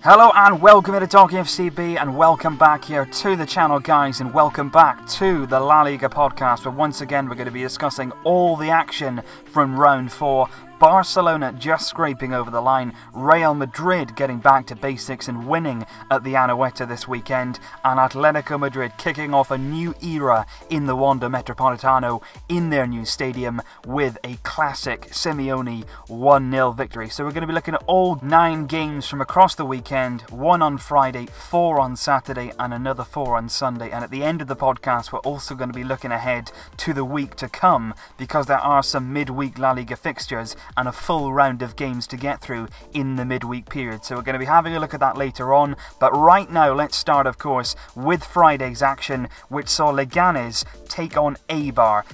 Hello and welcome to Talking FCB, and welcome back here to the channel, guys, and welcome back to the La Liga podcast, where once again we're going to be discussing all the action from round 4. Barcelona just scraping over the line, Real Madrid getting back to basics and winning at the Anoeta this weekend, and Atletico Madrid kicking off a new era in the Wanda Metropolitano in their new stadium with a classic Simeone 1-0 victory. So we're going to be looking at all 9 games from across the weekend, 1 on Friday, 4 on Saturday and another 4 on Sunday. And at the end of the podcast we're also going to be looking ahead to the week to come, because there are some midweek La Liga fixtures and a full round of games to get through in the midweek period. So we're going to be having a look at that later on. But right now, let's start, of course, with Friday's action, which saw Leganes take on Eibar.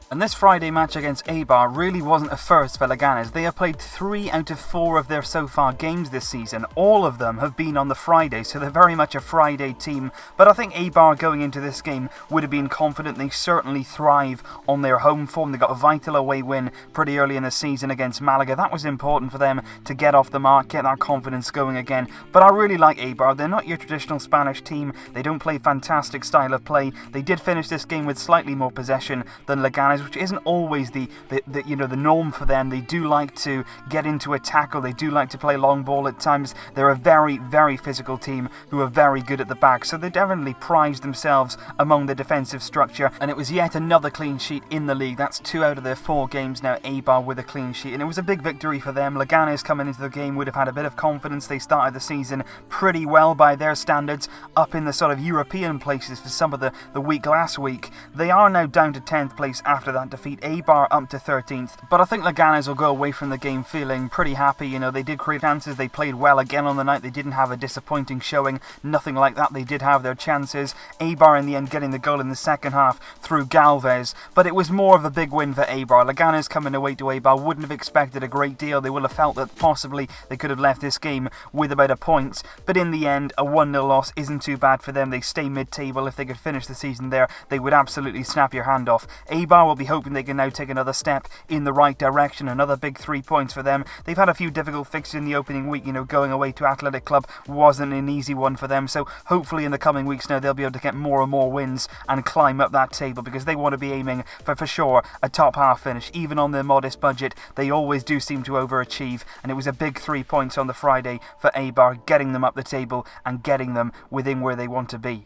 And this Friday match against Eibar really wasn't a first for Leganes. They have played 3 out of 4 of their so far games this season. All of them have been on the Friday, so they're very much a Friday team. But I think Eibar going into this game would have been confident. They certainly thrive on their home form. They got a vital away win pretty early in the season against Malaga. That was important for them to get off the mark, get that confidence going again. But I really like Eibar. They're not your traditional Spanish team. They don't play fantastic style of play. They did finish this game with slightly more possession than Leganes, which isn't always the norm for them. They do like to get into a tackle. They do like to play long ball at times. They're a very, very physical team who are very good at the back. So they definitely prized themselves among the defensive structure. And it was yet another clean sheet in the league. That's 2 out of their 4 games now, Eibar with a clean sheet. And it was a big victory for them. Leganes coming into the game would have had a bit of confidence. They started the season pretty well by their standards, up in the sort of European places for some of the week last week. They are now down to 10th place after that defeat. Eibar up to 13th, but I think Leganes will go away from the game feeling pretty happy. You know, they did create chances, they played well again on the night, they didn't have a disappointing showing, nothing like that. They did have their chances. Eibar in the end getting the goal in the second half through Galvez, but it was more of a big win for Eibar. Leganes coming away to Eibar wouldn't have expected a great deal. They will have felt that possibly they could have left this game with about a point, but in the end a 1-0 loss isn't too bad for them. They stay mid-table. If they could finish the season there, they would absolutely snap your hand off. Eibar will be hoping they can now take another step in the right direction. Another big 3 points for them. They've had a few difficult fixtures in the opening week. You know, going away to Athletic Club wasn't an easy one for them. So hopefully in the coming weeks now they'll be able to get more and more wins and climb up that table, because they want to be aiming for sure a top half finish. Even on their modest budget, they always do seem to overachieve. And it was a big 3 points on the Friday for Eibar, getting them up the table and getting them within where they want to be.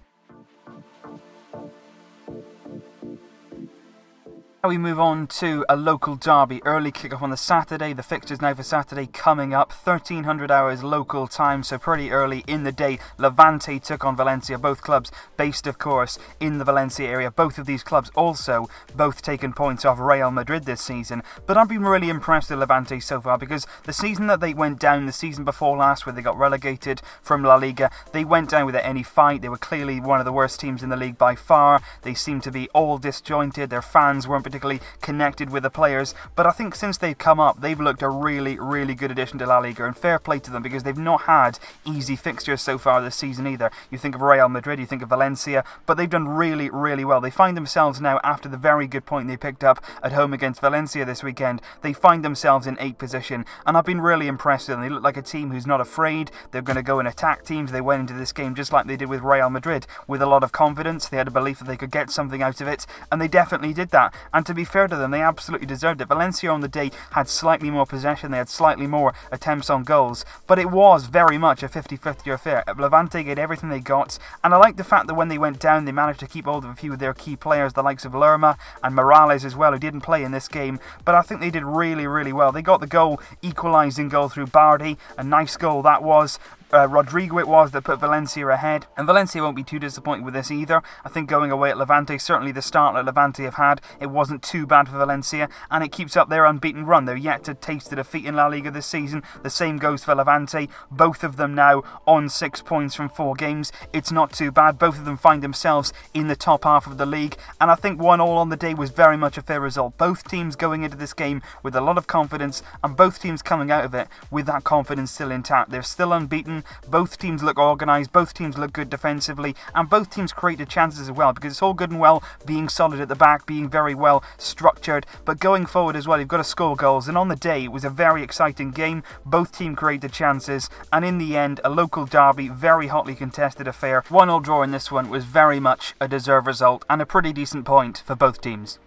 We move on to a local derby. Early kickoff on the Saturday. The fixtures now for Saturday coming up. 1300 hours local time, so pretty early in the day. Levante took on Valencia. Both clubs based, of course, in the Valencia area. Both of these clubs also both taken points off Real Madrid this season. But I've been really impressed with Levante so far, because the season that they went down, the season before last, where they got relegated from La Liga, they went down without any fight. They were clearly one of the worst teams in the league by far. They seemed to be all disjointed. Their fans weren't particularly connected with the players, but I think since they've come up, they've looked a really, really good addition to La Liga, and fair play to them, because they've not had easy fixtures so far this season either. You think of Real Madrid, you think of Valencia, but they've done really, really well. They find themselves now, after the very good point they picked up at home against Valencia this weekend, they find themselves in 8th position, and I've been really impressed with them. They look like a team who's not afraid. They're going to go and attack teams. They went into this game just like they did with Real Madrid, with a lot of confidence. They had a belief that they could get something out of it, and they definitely did that. And to be fair to them, they absolutely deserved it. Valencia on the day had slightly more possession, they had slightly more attempts on goals, but it was very much a 50-50 affair. Levante get everything they got, and I like the fact that when they went down, they managed to keep hold of a few of their key players, the likes of Lerma and Morales as well, who didn't play in this game, but I think they did really, really well. They got the goal, equalising goal through Bardi, a nice goal that was. Rodrigo it was that put Valencia ahead, and Valencia won't be too disappointed with this either. I think going away at Levante, certainly the start that Levante have had, it wasn't too bad for Valencia, and it keeps up their unbeaten run. They're yet to taste a defeat in La Liga this season. The same goes for Levante. Both of them now on 6 points from 4 games. It's not too bad. Both of them find themselves in the top half of the league, and I think 1-1 on the day was very much a fair result. Both teams going into this game with a lot of confidence, and both teams coming out of it with that confidence still intact. They're still unbeaten. even. Both teams look organised, both teams look good defensively, and both teams created chances as well, because it's all good and well being solid at the back, being very well structured, but going forward as well, you've got to score goals. And on the day, it was a very exciting game. Both teams created chances, and in the end, a local derby, very hotly contested affair. 1-1 draw in this one was very much a deserved result and a pretty decent point for both teams.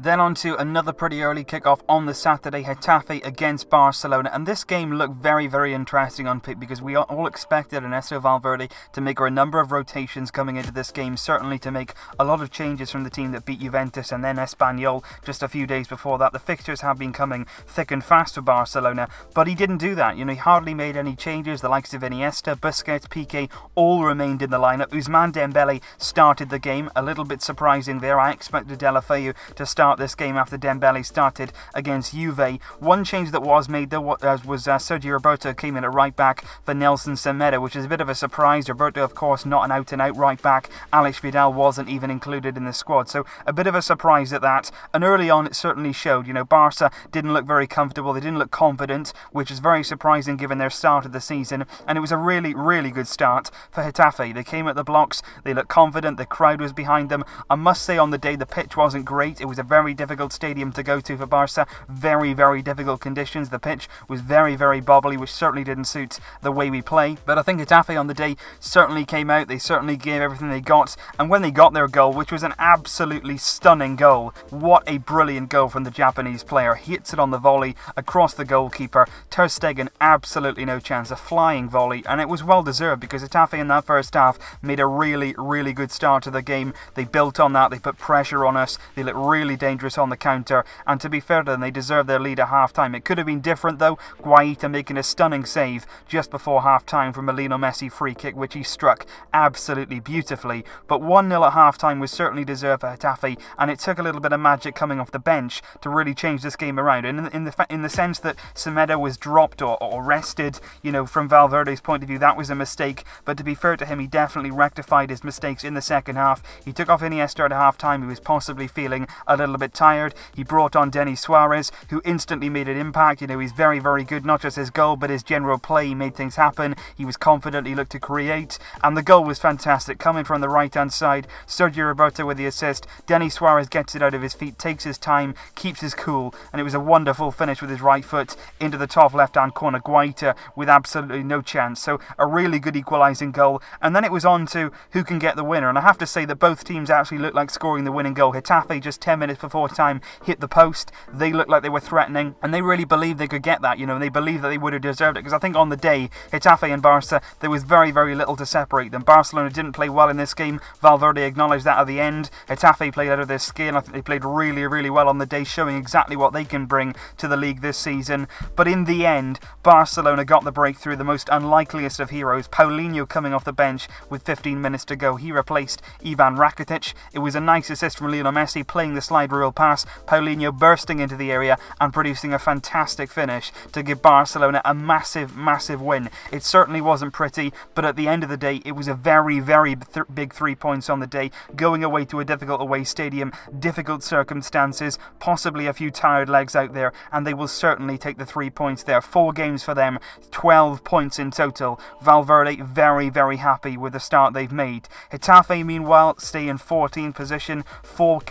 Then on to another pretty early kickoff on the Saturday, Getafe against Barcelona. And this game looked very, very interesting on pick, because we all expected Ernesto Valverde to make a number of rotations coming into this game, certainly to make a lot of changes from the team that beat Juventus and then Espanyol just a few days before that. The fixtures have been coming thick and fast for Barcelona, but he didn't do that. You know, he hardly made any changes. The likes of Iniesta, Busquets, Piqué all remained in the lineup. Ousmane Dembele started the game, a little bit surprising there. I expected Deulofeu to start this game after Dembele started against Juve. One change that was made though was Sergio Roberto came in at right back for Nelson Semedo, which is a bit of a surprise. Roberto, of course, not an out-and-out right back. Alex Vidal wasn't even included in the squad, so a bit of a surprise at that. And early on it certainly showed. You know, Barca didn't look very comfortable, they didn't look confident, which is very surprising given their start of the season. And it was a really, really good start for Getafe. They came at the blocks, they looked confident, the crowd was behind them. I must say, on the day, the pitch wasn't great. It was a very difficult stadium to go to for Barca. Very, very difficult conditions. The pitch was very, very bobbly, which certainly didn't suit the way we play. But I think Getafe on the day certainly came out. They certainly gave everything they got. And when they got their goal, which was an absolutely stunning goal, what a brilliant goal from the Japanese player. He hits it on the volley across the goalkeeper. Ter Stegen, absolutely no chance. A flying volley, and it was well deserved, because Getafe in that first half made a really, really good start to the game. They built on that. They put pressure on us. They looked really dangerous on the counter, and to be fair to them, they deserved their lead at half-time. It could have been different though. Guaita making a stunning save just before half-time from a Lionel Messi free kick, which he struck absolutely beautifully. But 1-0 at half-time was certainly deserved for Getafe, and it took a little bit of magic coming off the bench to really change this game around. And in the sense that Semedo was dropped or rested, you know, from Valverde's point of view, that was a mistake. But to be fair to him, he definitely rectified his mistakes in the second half. He took off Iniesta at half-time. He was possibly feeling a little bit tired. He brought on Denis Suarez, who instantly made an impact. You know, he's very, very good, not just his goal, but his general play. He made things happen. He was confident, he looked to create, and the goal was fantastic. Coming from the right-hand side, Sergio Roberto with the assist. Denis Suarez gets it out of his feet, takes his time, keeps his cool, and it was a wonderful finish with his right foot into the top left-hand corner. Guaita with absolutely no chance. So a really good equalising goal. And then it was on to who can get the winner. And I have to say that both teams actually looked like scoring the winning goal. Getafe, just 10 minutes before time, hit the post. They looked like they were threatening, and they really believed they could get that, you know, and they believed that they would have deserved it, because I think on the day, Getafe and Barca, there was very, very little to separate them. Barcelona didn't play well in this game. Valverde acknowledged that at the end. Getafe played out of their skin. I think they played really, really well on the day, showing exactly what they can bring to the league this season. But in the end, Barcelona got the breakthrough, the most unlikeliest of heroes. Paulinho coming off the bench with 15 minutes to go. He replaced Ivan Rakitic. It was a nice assist from Lionel Messi, playing the slide rule pass. Paulinho bursting into the area and producing a fantastic finish to give Barcelona a massive, massive win. It certainly wasn't pretty, but at the end of the day, it was a very, very big 3 points on the day, going away to a difficult away stadium, difficult circumstances, possibly a few tired legs out there, and they will certainly take the 3 points there. 4 games for them, 12 points in total. Valverde very, very happy with the start they've made. Getafe, meanwhile, stay in 14th position, 4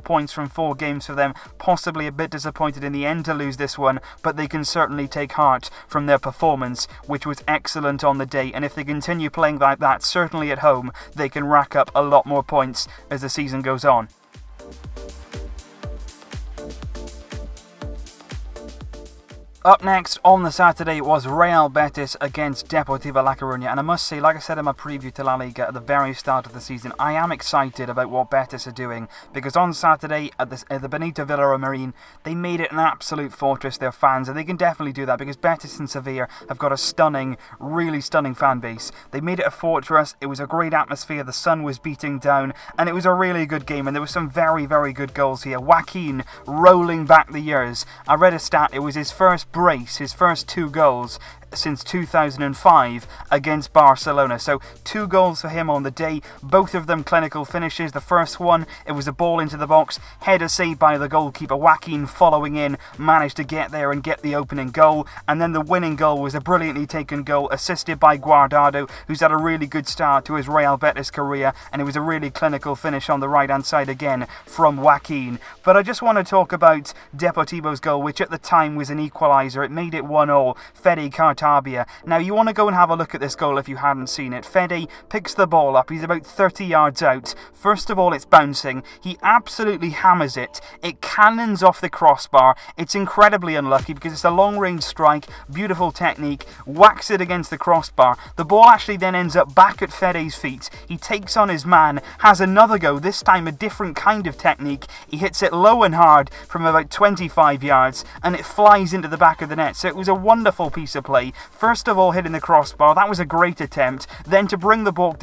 points from 4 games for them. Possibly a bit disappointed in the end to lose this one, but they can certainly take heart from their performance, which was excellent on the day. And if they continue playing like that, certainly at home, they can rack up a lot more points as the season goes on. Up next on the Saturday was Real Betis against Deportivo La Coruña, and I must say, like I said in my preview to La Liga at the very start of the season, I am excited about what Betis are doing, because on Saturday at the Benito Villamarín, they made it an absolute fortress, their fans, and they can definitely do that because Betis and Sevilla have got a stunning, really stunning fan base. They made it a fortress, it was a great atmosphere, the sun was beating down, and it was a really good game, and there were some very, very good goals here. Joaquin rolling back the years. I read a stat, it was his first brace, his first 2 goals since 2005 against Barcelona. So 2 goals for him on the day, both of them clinical finishes. The first one, it was a ball into the box, header saved by the goalkeeper. Joaquin following in, managed to get there and get the opening goal. And then the winning goal was a brilliantly taken goal, assisted by Guardado, who's had a really good start to his Real Betis career, and it was a really clinical finish on the right-hand side again from Joaquin. But I just want to talk about Deportivo's goal, which at the time was an equaliser. It made it 1-1, Fede Cartabia. Now, you want to go and have a look at this goal if you hadn't seen it. Fede picks the ball up, he's about 30 yards out. First of all, it's bouncing, he absolutely hammers it, it cannons off the crossbar. It's incredibly unlucky because it's a long-range strike, beautiful technique, whacks it against the crossbar. The ball actually then ends up back at Fede's feet. He takes on his man, has another go, this time a different kind of technique. He hits it low and hard from about 25 yards and it flies into the back of the net. So it was a wonderful piece of play. First of all, hitting the crossbar, that was a great attempt. Then to bring the ball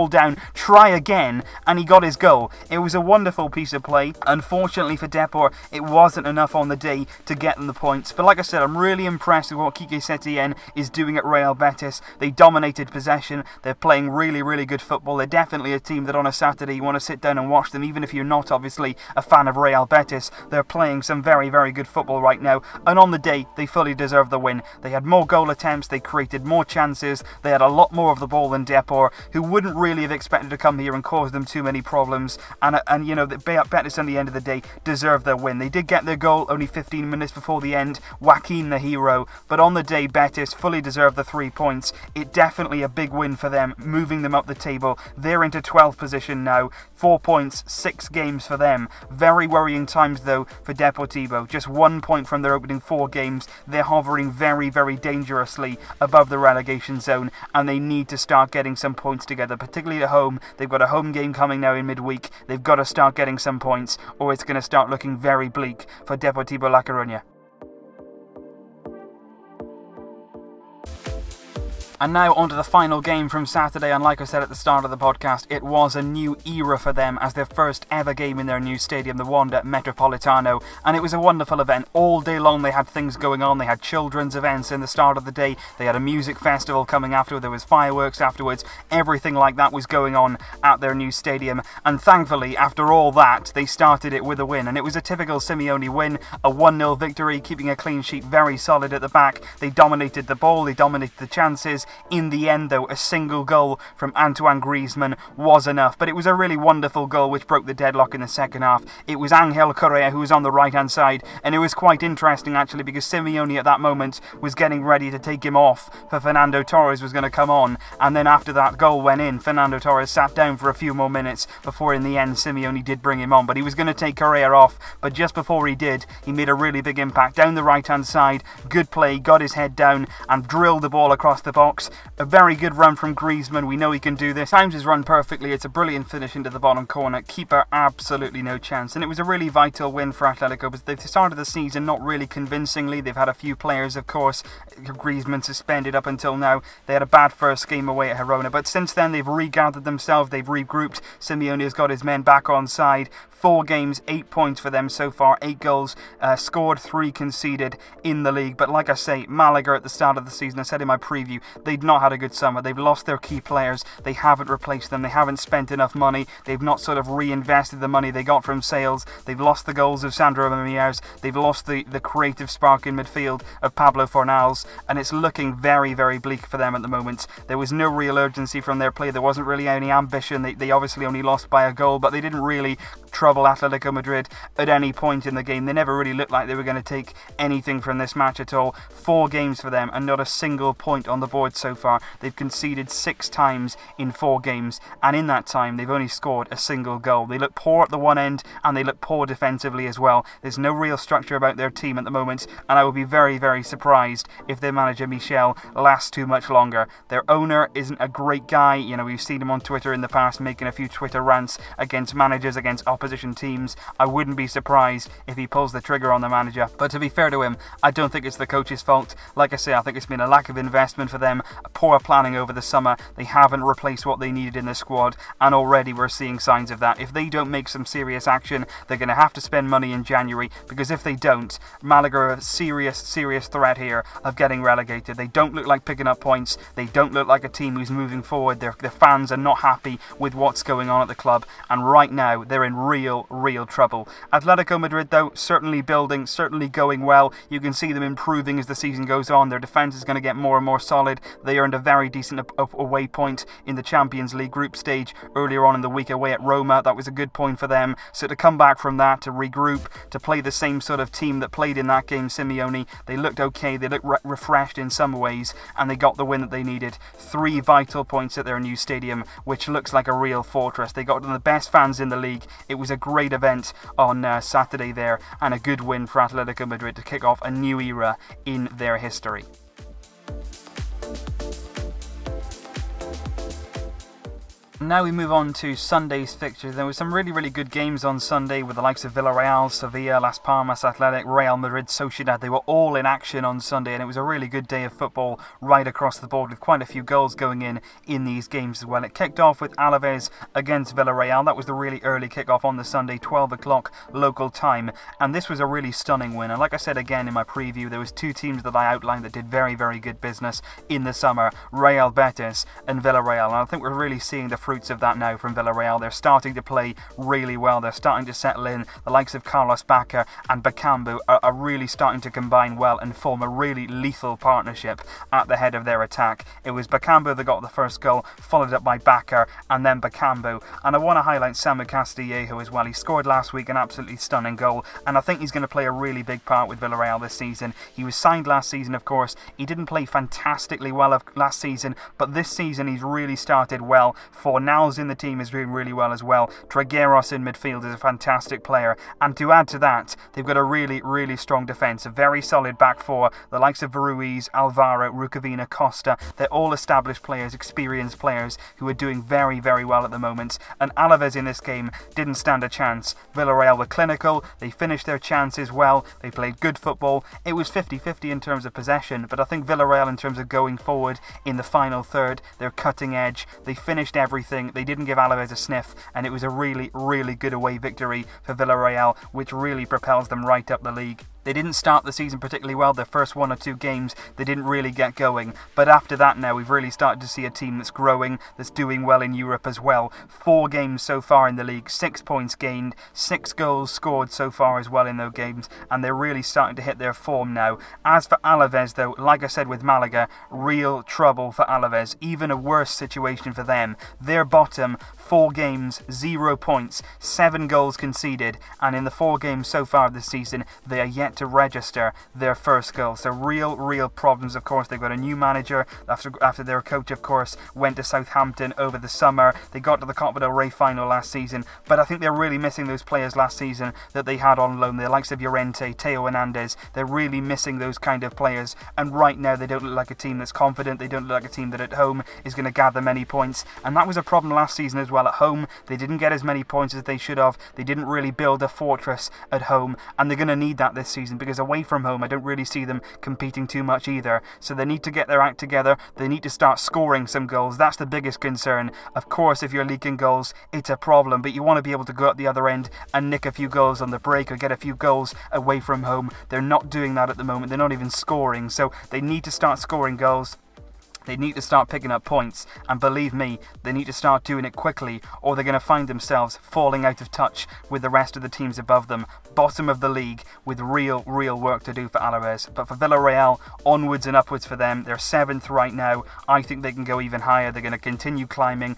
down, try again, and he got his goal. It was a wonderful piece of play. Unfortunately for Depor, it wasn't enough on the day to get them the points. But like I said, I'm really impressed with what Quique Setien is doing at Real Betis. They dominated possession. They're playing really, really good football. They're definitely a team that on a Saturday you want to sit down and watch them, even if you're not obviously a fan of Real Betis. They're playing some very, very good football right now. And on the day, they fully deserve the win. They had more goal attempts. They created more chances. They had a lot more of the ball than Depor, who wouldn't really have expected to come here and cause them too many problems. And you know, Betis, at the end of the day, deserved their win. They did get their goal only 15 minutes before the end. Joaquin the hero. But on the day, Betis fully deserved the 3 points. It definitely a big win for them, moving them up the table. They're into 12th position now. 4 points, 6 games for them. Very worrying times though for Deportivo. Just 1 point from their opening 4 games. They're hovering very, very dangerously above the relegation zone, and they need to start getting some points together, particularly at home. They've got a home game coming now in midweek. They've got to start getting some points, or it's going to start looking very bleak for Deportivo La Coruña. And now on to the final game from Saturday, and like I said at the start of the podcast, it was a new era for them as their first ever game in their new stadium, the Wanda Metropolitano, and it was a wonderful event. All day long they had things going on. They had children's events in the start of the day, they had a music festival coming after, there was fireworks afterwards, everything like that was going on at their new stadium, and thankfully after all that they started it with a win, and it was a typical Simeone win, a 1-0 victory, keeping a clean sheet, very solid at the back. They dominated the ball, they dominated the chances. In the end though, a single goal from Antoine Griezmann was enough, but it was a really wonderful goal which broke the deadlock in the second half. It was Angel Correa who was on the right hand side, and it was quite interesting actually because Simeone at that moment was getting ready to take him off for Fernando Torres was going to come on, and then after that goal went in, Fernando Torres sat down for a few more minutes before in the end Simeone did bring him on, but he was going to take Correa off, but just before he did, he made a really big impact down the right hand side. Good play, got his head down and drilled the ball across the box. A very good run from Griezmann, we know he can do this. Times his run perfectly, it's a brilliant finish into the bottom corner. Keeper absolutely no chance, and it was a really vital win for Atletico, but they've started the season not really convincingly. They've had a few players, of course, Griezmann suspended up until now. They had a bad first game away at Girona, but since then they've regathered themselves, they've regrouped. Simeone has got his men back on side. 4 games, 8 points for them so far, 8 goals scored, 3 conceded in the league. But like I say, Malaga at the start of the season, I said in my preview, they'd not had a good summer. They've lost their key players, they haven't replaced them, they haven't spent enough money, they've not sort of reinvested the money they got from sales, they've lost the goals of Sandro Ramirez, they've lost the creative spark in midfield of Pablo Fornals, and it's looking very, very bleak for them at the moment. There was no real urgency from their play, there wasn't really any ambition. They obviously only lost by a goal, but they didn't really trouble Atletico Madrid at any point in the game. They never really looked like they were going to take anything from this match at all. 4 games for them and not a single point on the board so far. They've conceded 6 times in 4 games, and in that time they've only scored a single goal. They look poor at the one end and they look poor defensively as well. There's no real structure about their team at the moment, and I would be very, very surprised if their manager Michel lasts too much longer. Their owner isn't a great guy. You know, we've seen him on Twitter in the past making a few Twitter rants against managers, against opposition teams. I wouldn't be surprised if he pulls the trigger on the manager, but to be fair to him, I don't think it's the coach's fault. Like I say, I think it's been a lack of investment for them. poor planning over the summer. They haven't replaced what they needed in the squad, and already we're seeing signs of that. If they don't make some serious action, they're going to have to spend money in January, because if they don't, Malaga are a serious threat here of getting relegated. They don't look like picking up points. They don't look like a team who's moving forward. Their fans are not happy with what's going on at the club, and right now they're in real trouble. Atletico Madrid, though, certainly building, certainly going well. You can see them improving as the season goes on. Their defence is going to get more and more solid. They earned a very decent away point in the Champions League group stage earlier on in the week away at Roma. That was a good point for them. So to come back from that, to regroup, to play the same sort of team that played in that game, Simeone, they looked okay, they looked refreshed in some ways, and they got the win that they needed. 3 vital points at their new stadium, which looks like a real fortress. They got the best fans in the league. It was a great event on Saturday there, and a good win for Atletico Madrid to kick off a new era in their history. Now we move on to Sunday's fixtures. There were some really good games on Sunday with the likes of Villarreal, Sevilla, Las Palmas, Athletic, Real Madrid, Sociedad. They were all in action on Sunday, and it was a really good day of football right across the board with quite a few goals going in these games as well. It kicked off with Alaves against Villarreal. That was the really early kick-off on the Sunday, 12 o'clock local time, and this was a really stunning win. And like I said again in my preview, there was 2 teams that I outlined that did very good business in the summer, Real Betis and Villarreal, and I think we're really seeing the fruits of that now from Villarreal. They're starting to play really well. They're starting to settle in. The likes of Carlos Bacca and Bakambu are really starting to combine well and form a really lethal partnership at the head of their attack. It was Bakambu that got the first goal, followed up by Bacca and then Bakambu. And I want to highlight Samu Castillejo as well. He scored last week an absolutely stunning goal, and I think he's going to play a really big part with Villarreal this season. He was signed last season, of course. He didn't play fantastically well last season, but this season he's really started well. Fornals in the team is doing really well as well. Trigueros in midfield is a fantastic player, and to add to that, they've got a really strong defence, a very solid back four. The likes of Ruiz, Alvaro, Rukavina, Costa, they're all established players, experienced players who are doing very well at the moment, and Alaves in this game didn't stand a chance. Villarreal were clinical, they finished their chances well, they played good football. It was 50-50 in terms of possession, but I think Villarreal in terms of going forward in the final third, they're cutting edge, they finished everything, they didn't give Alaves a sniff, and it was a really good away victory for Villarreal, which really propels them right up the league. They didn't start the season particularly well. Their first 1 or 2 games, they didn't really get going. But after that now, we've really started to see a team that's growing, that's doing well in Europe as well. 4 games so far in the league, 6 points gained, 6 goals scored so far as well in those games, and they're really starting to hit their form now. As for Alaves, though, like I said with Malaga, real trouble for Alaves. Even a worse situation for them. They're bottom, 4 games, 0 points, 7 goals conceded, and in the 4 games so far this season, they are yet to register their first goal. So real problems. Of course, they've got a new manager after their coach, of course, went to Southampton over the summer. They got to the Copa del Rey final last season, but I think they're really missing those players last season that they had on loan. The likes of Llorente, Teo Hernandez, they're really missing those kind of players, and right now they don't look like a team that's confident. They don't look like a team that at home is going to gather many points, and that was a problem last season as well. At home, they didn't get as many points as they should have. They didn't really build a fortress at home, and they're going to need that this season, because away from home I don't really see them competing too much either. So they need to get their act together. They need to start scoring some goals. That's the biggest concern. Of course, if you're leaking goals, it's a problem, but you want to be able to go up the other end and nick a few goals on the break or get a few goals away from home. They're not doing that at the moment. They're not even scoring, so they need to start scoring goals. They need to start picking up points, and believe me, they need to start doing it quickly, or they're going to find themselves falling out of touch with the rest of the teams above them. Bottom of the league with real work to do for Alaves. But for Villarreal, onwards and upwards for them. They're 7th right now. I think they can go even higher. They're going to continue climbing.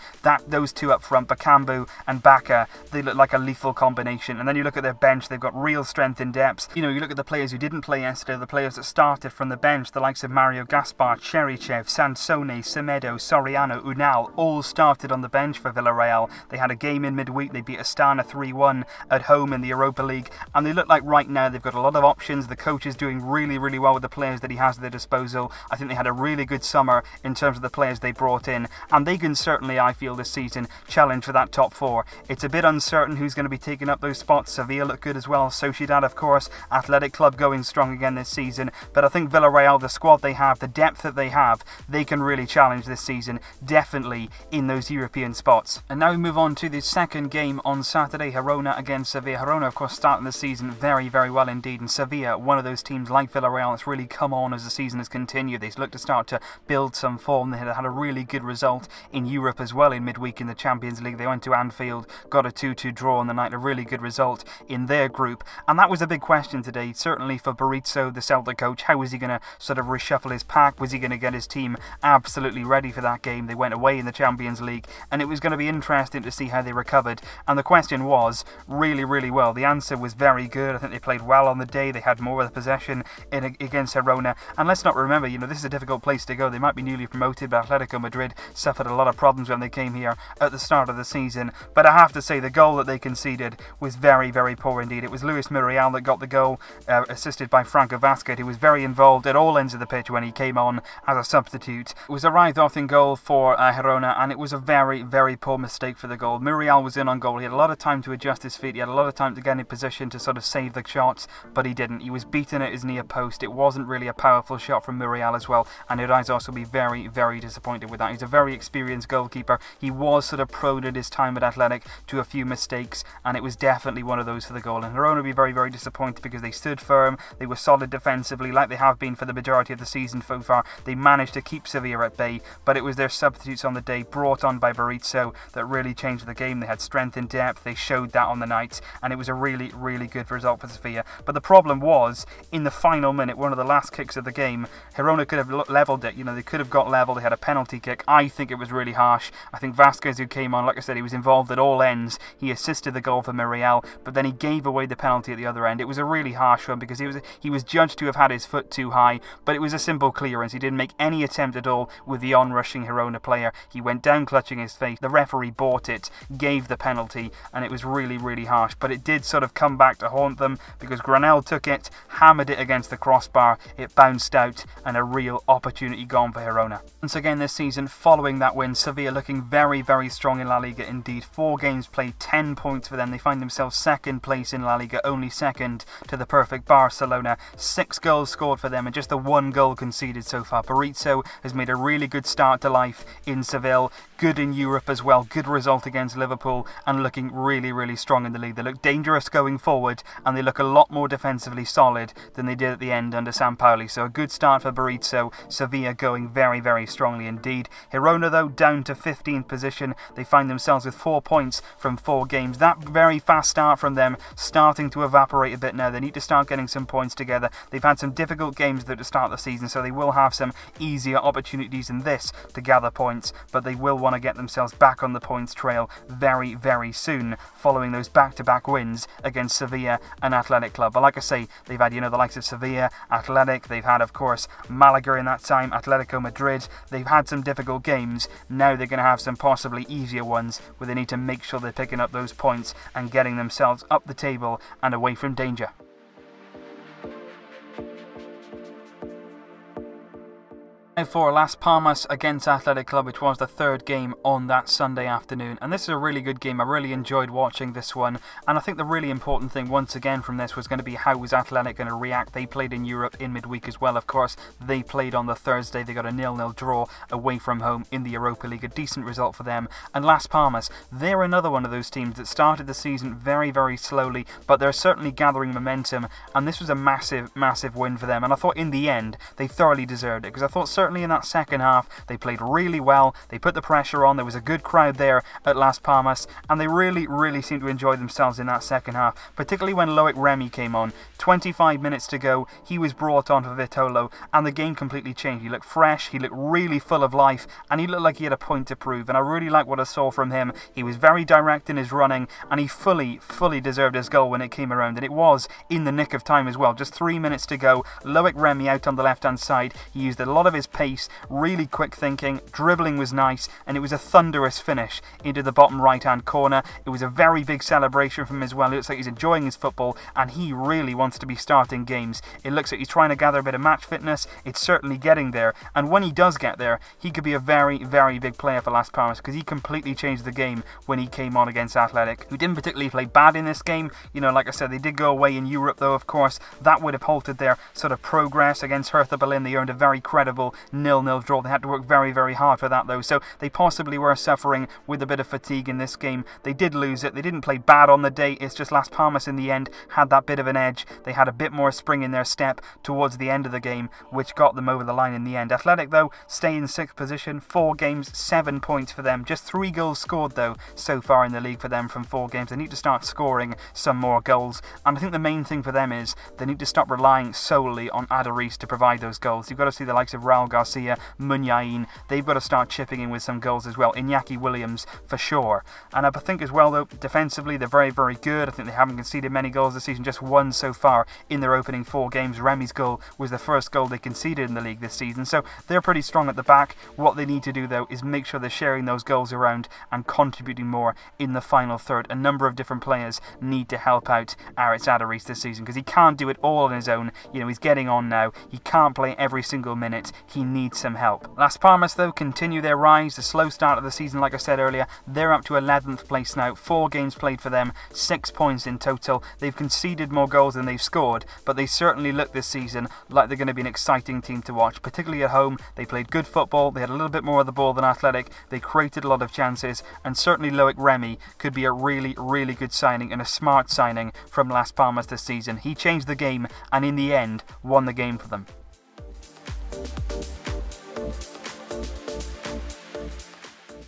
Those 2 up front, Bakambu and Bacca, they look like a lethal combination. And then you look at their bench, they've got real strength in depth. You know, you look at the players who didn't play yesterday, the players that started from the bench, the likes of Mario Gaspar, Cherichev, Sansone, Semedo, Soriano, Unal, all started on the bench for Villarreal. They had a game in midweek. They beat Astana 3-1 at home in the Europa League, and they look like right now they've got a lot of options. The coach is doing really well with the players that he has at their disposal. I think they had a really good summer in terms of the players they brought in, and they can certainly, I feel, this season challenge for that top 4. It's a bit uncertain who's going to be taking up those spots. Sevilla look good as well. Sociedad, of course. Athletic Club going strong again this season, but I think Villarreal, the squad they have, the depth that they can can really challenge this season, definitely in those European spots. And now we move on to the second game on Saturday, Girona against Sevilla. Girona, of course, starting the season very, very well indeed, and Sevilla, one of those teams like Villarreal that's really come on as the season has continued. They look to start to build some form. They had a really good result in Europe as well in midweek in the Champions League. They went to Anfield, got a 2-2 draw on the night, a really good result in their group, and that was a big question today, certainly for Berizzo, the Celtic coach. How was he going to sort of reshuffle his pack? Was he going to get his team absolutely ready for that game? They went away in the Champions League, and it was going to be interesting to see how they recovered, and the question was really, really well. The answer was very good. I think they played well on the day. They had more of the possession against Girona, and let's not remember, this is a difficult place to go. They might be newly promoted, but Atletico Madrid suffered a lot of problems when they came here at the start of the season. But I have to say, the goal that they conceded was very, very poor indeed. It was Luis Muriel that got the goal, assisted by Franco Vázquez, who was very involved at all ends of the pitch when he came on as a substitute. It was a right-offing goal for Girona, and it was a very, very poor mistake for the goal. Muriel was in on goal. He had a lot of time to adjust his feet. He had a lot of time to get in position to sort of save the shots, but he didn't. He was beaten at his near post. It wasn't really a powerful shot from Muriel as well, and I'd also be very, very disappointed with that. He's a very experienced goalkeeper. He was sort of prone at his time at Athletic to a few mistakes, and it was definitely one of those for the goal. And Girona would be very, very disappointed because they stood firm. They were solid defensively, like they have been for the majority of the season so far. They managed to keep Sevilla at bay, but it was their substitutes on the day, brought on by Berizzo, that really changed the game. They had strength in depth. They showed that on the night, and it was a really, really good result for Sevilla. But the problem was, in the final minute, one of the last kicks of the game, Girona could have levelled it. They could have got level. They had a penalty kick. I think it was really harsh. I think Vázquez, who came on, like I said, he was involved at all ends. He assisted the goal for Muriel, but then he gave away the penalty at the other end. It was a really harsh one because he was judged to have had his foot too high, but it was a simple clearance. He didn't make any attempt at all with the on-rushing Girona player. He went down clutching his face. The referee bought it, gave the penalty, and it was really, really harsh. But it did sort of come back to haunt them because Granell took it, hammered it against the crossbar. It bounced out, and a real opportunity gone for Girona. Once again this season, following that win, Sevilla looking very, very strong in La Liga indeed. 4 games played, 10 points for them. They find themselves second place in La Liga, only second to the perfect Barcelona. 6 goals scored for them and just the 1 goal conceded so far. Berizzo has made a really good start to life in Seville. Good in Europe as well. Good result against Liverpool and looking really, really strong in the league. They look dangerous going forward and they look a lot more defensively solid than they did at the end under Sampaoli. So a good start for Berizzo. Sevilla going very, very strongly indeed. Girona, though, down to 15th position. They find themselves with 4 points from 4 games. That very fast start from them starting to evaporate a bit now. They need to start getting some points together. They've had some difficult games at the start of the season, so they will have some easier opportunities in this to gather points, but they will want to get themselves back on the points trail very, very soon following those back-to-back wins against Sevilla and Athletic Club. But like I say, they've had, the likes of Sevilla, Athletic, they've had, of course, Malaga in that time, Atletico Madrid. They've had some difficult games. Now they're going to have some possibly easier ones where they need to make sure they're picking up those points and getting themselves up the table and away from danger. For Las Palmas against Athletic Club, which was the 3rd game on that Sunday afternoon, and this is a really good game. I really enjoyed watching this one, and I think the really important thing once again from this was going to be how was Athletic going to react. They played in Europe in midweek as well, of course. They played on the Thursday. They got a 0-0 draw away from home in the Europa League, a decent result for them. And Las Palmas, they're another one of those teams that started the season very, very slowly, but they're certainly gathering momentum, and this was a massive, massive win for them. And I thought in the end they thoroughly deserved it, because I thought certainly in that second half they played really well. They put the pressure on. There was a good crowd there at Las Palmas, and they really, really seemed to enjoy themselves in that second half, particularly when Loic Remy came on. 25 minutes to go, he was brought on for Vitolo, and the game completely changed. He looked fresh, he looked really full of life, and he looked like he had a point to prove, and I really like what I saw from him. He was very direct in his running, and he fully deserved his goal when it came around, and it was in the nick of time as well. Just 3 minutes to go, Loic Remy out on the left-hand side. He used a lot of his pace, really quick thinking, dribbling was nice, and it was a thunderous finish into the bottom right-hand corner. It was a very big celebration from him as well. It looks like he's enjoying his football, and he really wants to be starting games. It looks like he's trying to gather a bit of match fitness. It's certainly getting there, and when he does get there, he could be a very, very big player for Las Palmas, because he completely changed the game when he came on against Athletic, who didn't particularly play bad in this game. Like I said, they did go away in Europe, though, of course. That would have halted their sort of progress against Hertha Berlin. They earned a very credible 0-0 draw. They had to work very, very hard for that though, so they possibly were suffering with a bit of fatigue in this game. They did lose it. They didn't play bad on the day. It's just Las Palmas in the end had that bit of an edge. They had a bit more spring in their step towards the end of the game, which got them over the line in the end. Athletic though stay in 6th position, 4 games, 7 points for them. Just 3 goals scored though so far in the league for them from 4 games. They need to start scoring some more goals, and I think the main thing for them is they need to stop relying solely on Adariz to provide those goals. You've got to see the likes of Raul Garcia, Munyain. They've got to start chipping in with some goals as well. Iñaki Williams for sure. And I think as well though, defensively they're very, very good. I think they haven't conceded many goals this season, just 1 so far in their opening 4 games. Remy's goal was the first goal they conceded in the league this season, so they're pretty strong at the back. What they need to do though is make sure they're sharing those goals around and contributing more in the final third. A number of different players need to help out Aritz Adariz this season because he can't do it all on his own. You know, he's getting on now. He can't play every single minute. He needs some help. Las Palmas though continue their rise. The slow start of the season, like I said earlier, they're up to 11th place now. 4 games played for them, 6 points in total. They've conceded more goals than they've scored, but they certainly look this season like they're going to be an exciting team to watch, particularly at home. They played good football. They had a little bit more of the ball than Athletic. They created a lot of chances, and certainly Loic Remy could be a really, really good signing and a smart signing from Las Palmas this season. He changed the game and in the end won the game for them.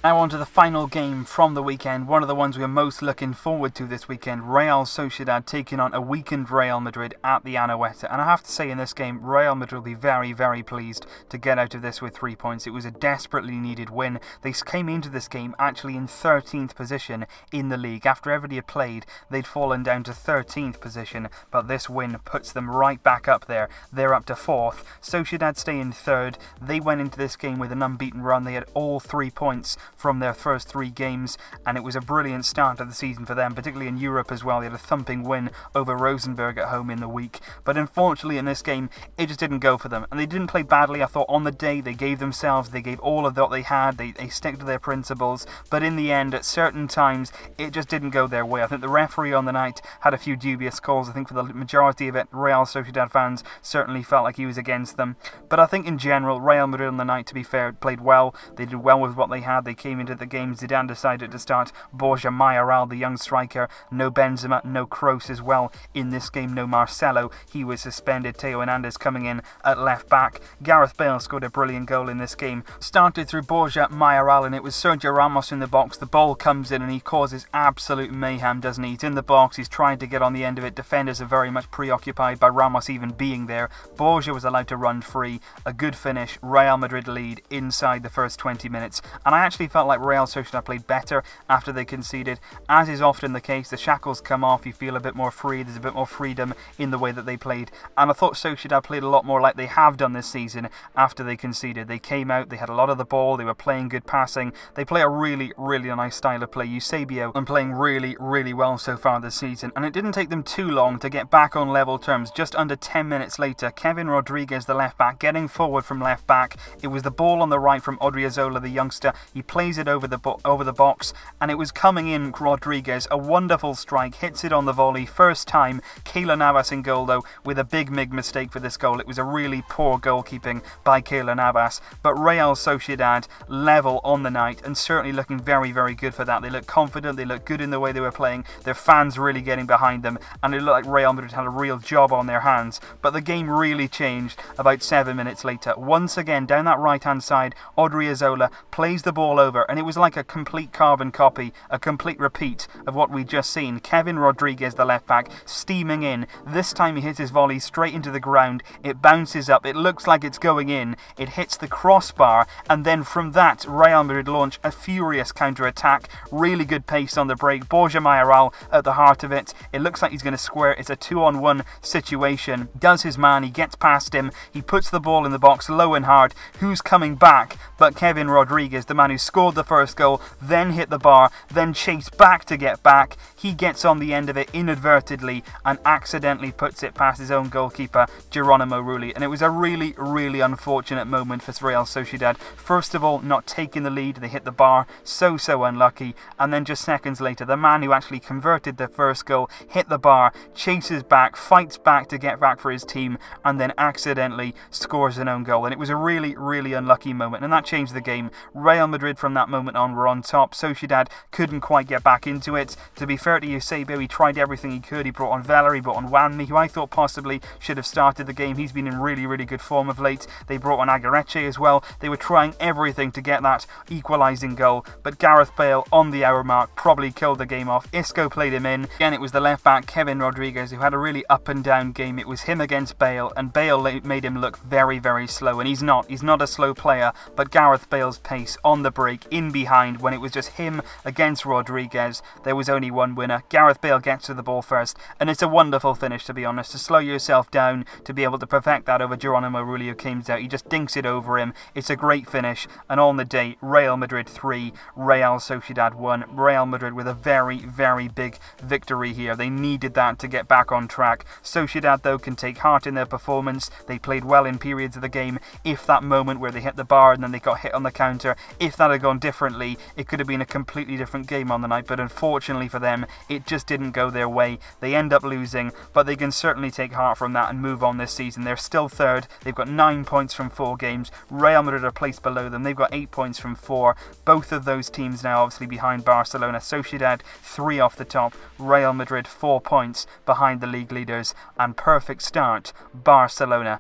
Now on to the final game from the weekend, one of the ones we're most looking forward to this weekend. Real Sociedad taking on a weakened Real Madrid at the Anoeta. And I have to say in this game, Real Madrid will be very, very pleased to get out of this with 3 points. It was a desperately needed win. They came into this game actually in 13th position in the league. After everybody had played, they'd fallen down to 13th position, but this win puts them right back up there. They're up to 4th. Sociedad stay in 3rd. They went into this game with an unbeaten run. They had all 3 points from their first 3 games, and it was a brilliant start of the season for them, particularly in Europe as well. They had a thumping win over Rosenborg at home in the week, but unfortunately in this game it just didn't go for them, and they didn't play badly. I thought on the day they gave themselves, they gave all of what they had, they stick to their principles, but in the end at certain times it just didn't go their way. I think the referee on the night had a few dubious calls. I think for the majority of it, Real Sociedad fans certainly felt like he was against them, but I think in general Real Madrid on the night, to be fair, played well. They did well with what they had. They came into the game. Zidane decided to start Borja Mayoral, the young striker. No Benzema, no Kroos as well in this game. No Marcelo, he was suspended. Theo Hernandez coming in at left back. Gareth Bale scored a brilliant goal in this game. Started through Borja Mayoral, and it was Sergio Ramos in the box. The ball comes in and he causes absolute mayhem, doesn't he? He's in the box, he's trying to get on the end of it. Defenders are very much preoccupied by Ramos even being there. Borja was allowed to run free. A good finish. Real Madrid lead inside the first 20 minutes, and I actually felt like Real Sociedad played better after they conceded. As is often the case, the shackles come off, you feel a bit more free, there's a bit more freedom in the way that they played, and I thought Sociedad played a lot more like they have done this season after they conceded. They came out, they had a lot of the ball, they were playing good passing, they play a really, really nice style of play. Eusebio and playing really, really well so far this season, and it didn't take them too long to get back on level terms. Just under 10 minutes later, Kevin Rodriguez, the left back, getting forward from left back. It was the ball on the right from Odriozola, the youngster. He plays it over the box, and it was coming in. Rodriguez, a wonderful strike, hits it on the volley, first time. Keylor Navas in goal though, with a big mistake for this goal. It was a really poor goalkeeping by Keylor Navas, but Real Sociedad level on the night, and certainly looking very, very good for that. They look confident, they look good in the way they were playing, their fans really getting behind them, and it looked like Real Madrid had a real job on their hands. But the game really changed about 7 minutes later. Once again, down that right hand side, Odriozola plays the ball over, and it was like a complete carbon copy, a complete repeat of what we'd just seen. Kevin Rodriguez, the left back, steaming in. This time he hits his volley straight into the ground. It bounces up, it looks like it's going in, it hits the crossbar, and then from that Real Madrid launch a furious counter-attack. Really good pace on the break. Borja Mayoral at the heart of it. It looks like he's going to square. It's a 2-on-1 situation. Does his man, he gets past him, he puts the ball in the box low and hard. Who's coming back but Kevin Rodriguez, the man who scored scored the first goal, then hit the bar, then chased back to get back. He gets on the end of it inadvertently and accidentally puts it past his own goalkeeper, Geronimo Rulli. And it was a really, really unfortunate moment for Real Sociedad. First of all, not taking the lead, they hit the bar, so unlucky. And then just seconds later, the man who actually converted the first goal hit the bar, chases back, fights back to get back for his team, and then accidentally scores an own goal. And it was a really, really unlucky moment, and that changed the game. Real Madrid from that moment on were on top. Sociedad couldn't quite get back into it. To be fair to Eusebio, he tried everything he could. He brought on Valery, brought on Wanmi, who I thought possibly should have started the game. He's been in really, really good form of late. They brought on Agareche as well. They were trying everything to get that equalising goal, but Gareth Bale on the hour mark probably killed the game off. Isco played him in. Again, it was the left back, Kevin Rodriguez, who had a really up and down game. It was him against Bale, and Bale made him look very, very slow, and he's not a slow player, but Gareth Bale's pace on the break, in behind, when it was just him against Rodriguez, there was only one winner. Gareth Bale gets to the ball first, and it's a wonderful finish, to be honest, to slow yourself down, to be able to perfect that over Geronimo Rulli, who came out. He just dinks it over him. It's a great finish, and on the day, Real Madrid 3, Real Sociedad 1. Real Madrid with a very, very big victory here. They needed that to get back on track. Sociedad, though, can take heart in their performance. They played well in periods of the game. If that moment where they hit the bar and then they got hit on the counter, if that had gone differently, it could have been a completely different game on the night, but unfortunately for them, it just didn't go their way. They end up losing, but they can certainly take heart from that and move on this season. They're still third. They've got 9 points from 4 games. Real Madrid are placed below them. They've got 8 points from 4. Both of those teams now obviously behind Barcelona. Sociedad 3 off the top. Real Madrid 4 points behind the league leaders. And perfect start, Barcelona.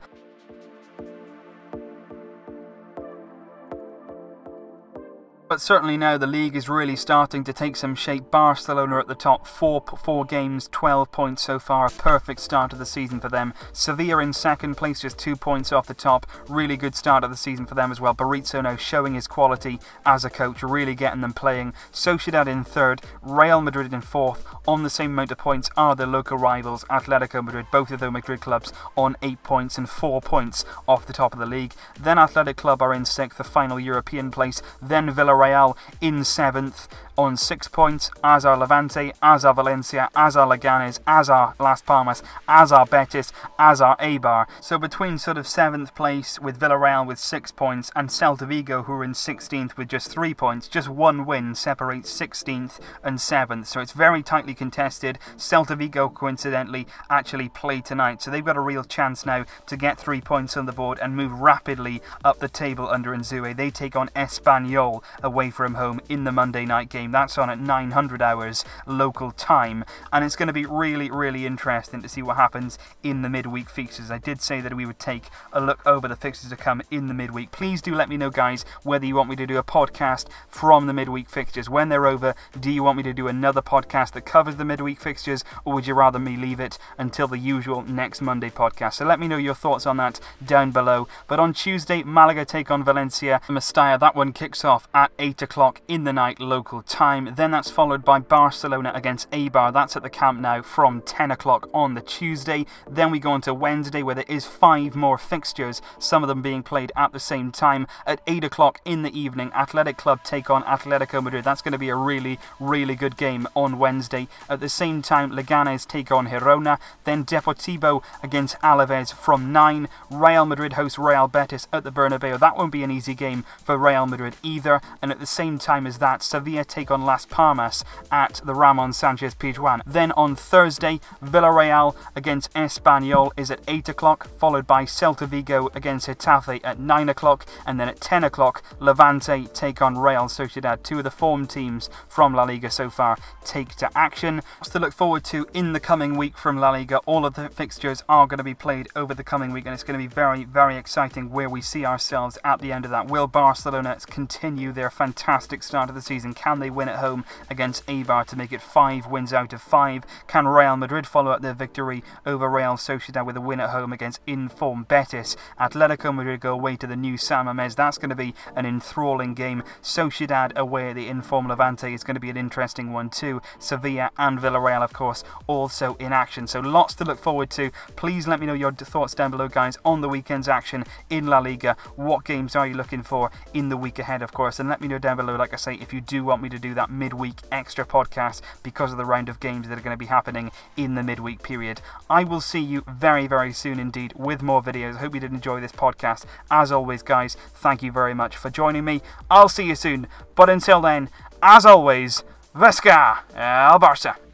But certainly now the league is really starting to take some shape. Barcelona at the top, four games, 12 points so far. A perfect start of the season for them. Sevilla in second place, just 2 points off the top. Really good start of the season for them as well. Berizzo now showing his quality as a coach, really getting them playing. Sociedad in third, Real Madrid in fourth. On the same amount of points are their local rivals, Atletico Madrid. Both of those Madrid clubs on 8 points and 4 points off the top of the league. Then Athletic Club are in sixth, the final European place. Then Villarreal in 7th on 6 points, as are Levante, as are Valencia, as are Leganes, as are Las Palmas, as are Betis, as are Eibar. So between sort of 7th place with Villarreal with 6 points and Celta Vigo, who are in 16th with just 3 points, just one win separates 16th and 7th. So it's very tightly contested. Celta Vigo, coincidentally, actually play tonight, so they've got a real chance now to get 3 points on the board and move rapidly up the table under Nzue. They take on Espanyol away from home in the Monday night game. That's on at 900 hours local time, and it's going to be really, really interesting to see what happens in the midweek fixtures. I did say that we would take a look over the fixtures to come in the midweek. Please do let me know, guys, whether you want me to do a podcast from the midweek fixtures. When they're over, do you want me to do another podcast that covers the midweek fixtures, or would you rather me leave it until the usual next Monday podcast? So let me know your thoughts on that down below. But on Tuesday, Malaga take on Valencia. Mestalla, that one kicks off at 8 o'clock in the night local time. Then that's followed by Barcelona against Eibar. That's at the Camp Nou from 10 o'clock on the Tuesday. Then we go on to Wednesday, where there is 5 more fixtures, some of them being played at the same time. At 8 o'clock in the evening, Athletic Club take on Atletico Madrid. That's going to be a really, really good game on Wednesday. At the same time, Leganes take on Girona. Then Deportivo against Alaves from 9. Real Madrid host Real Betis at the Bernabeu. That won't be an easy game for Real Madrid either. And at the same time as that, Sevilla take on Las Palmas at the Ramon Sanchez Pizjuan. Then on Thursday, Villarreal against Espanyol is at 8 o'clock, followed by Celta Vigo against Getafe at 9 o'clock, and then at 10 o'clock, Levante take on Real Sociedad. 2 of the form teams from La Liga so far take to action. Lots to look forward to in the coming week from La Liga. All of the fixtures are going to be played over the coming week, and it's going to be very, very exciting where we see ourselves at the end of that. Will Barcelona continue their fantastic start of the season? Can they win at home against Eibar to make it 5 wins out of 5? Can Real Madrid follow up their victory over Real Sociedad with a win at home against in-form Betis? Atletico Madrid go away to the new San Mamés. That's going to be an enthralling game. Sociedad away at the in-form Levante is going to be an interesting one too. Sevilla and Villarreal, of course, also in action. So lots to look forward to. Please let me know your thoughts down below, guys, on the weekend's action in La Liga. What games are you looking for in the week ahead, of course? And let me let me know down below, like I say, if you do want me to do that midweek extra podcast because of the round of games that are going to be happening in the midweek period. I will see you very, very soon indeed with more videos. I hope you did enjoy this podcast. As always, guys, thank you very much for joining me. I'll see you soon. But until then, as always, Visca el Barça!